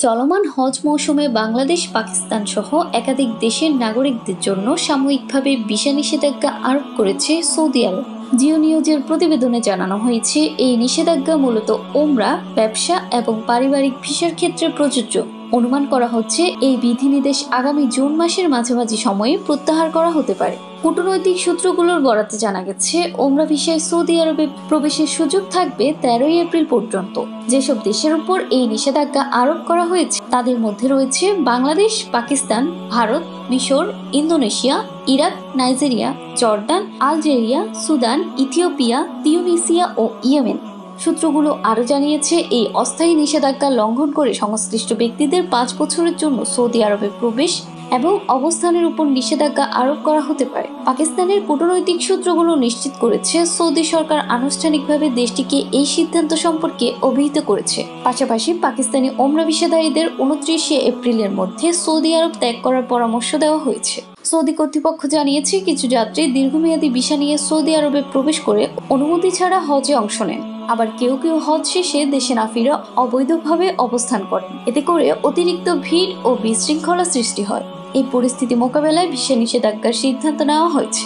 চলমান হজ মৌসুমে বাংলাদেশ, পাকিস্তান সহ একাধিক দেশের নাগরিকদের জন্য সাময়িকভাবে ভিসা নিষেধাজ্ঞা আরোপ করেছে সৌদি আরব। জিও নিউজের প্রতিবেদনে জানানো হয়েছে, এই নিষেধাজ্ঞা মূলত ওমরা, ব্যবসা এবং পারিবারিক ভিসার ক্ষেত্রে প্রযোজ্য। অনুমান করা হচ্ছে এই বিধিনির্দেশ আগামী জুন মাসের মাঝামাঝি সময়ে প্রত্যাহার করা হতে পারে। কূটনৈতিক সূত্রগুলোর বরাতে জানা গেছে, ওমরা ভিসায় সৌদি আরবে প্রবেশের সুযোগ থাকবে 13 এপ্রিল পর্যন্ত। যেসব দেশের উপর এই নিষেধাজ্ঞা আরোপ করা হয়েছে তাদের মধ্যে রয়েছে বাংলাদেশ, পাকিস্তান, ভারত, মিশর, Indonesia, Iraq, Nigeria, Jordan, Algeria, Sudan, Ethiopia, Tunisia ও ইয়েমেন। সূত্রগুলো আরও জানিয়েছে, এই অস্থায়ী নিষেধাজ্ঞা লঙ্ঘন করে সংশ্লিষ্ট ব্যক্তিদের 5 বছরের জন্য সৌদি আরবে প্রবেশ এবং অবস্থানের উপর নিষেধাজ্ঞা আরোপ করা হতে পারে। পাকিস্তানের কূটনৈতিক সূত্রগুলো নিশ্চিত করেছে, সৌদি সরকার আনুষ্ঠানিকভাবে দেশটিকে এই সিদ্ধান্ত সম্পর্কে অভিহিত করেছে। পাশাপাশি পাকিস্তানি ওমরা ভিসাধারীদের 29 এপ্রিলের মধ্যে সৌদি আরব ত্যাগ করার পরামর্শ দেওয়া হয়েছে। সৌদি কর্তৃপক্ষ জানিয়েছে, কিছু যাত্রী দীর্ঘমেয়াদী ভিসা নিয়ে সৌদি আরবে প্রবেশ করে অনুমতি ছাড়া হজে অংশ নেন। আবার কেউ কেউ হজ শেষে দেশে না ফিরে অবৈধভাবে অবস্থান করেন। এতে করে অতিরিক্ত ভিড় ও বিশৃঙ্খলা সৃষ্টি হয়। এই পরিস্থিতি মোকাবেলায় ভিসা নিষেধাজ্ঞার সিদ্ধান্ত নেওয়া হয়েছে।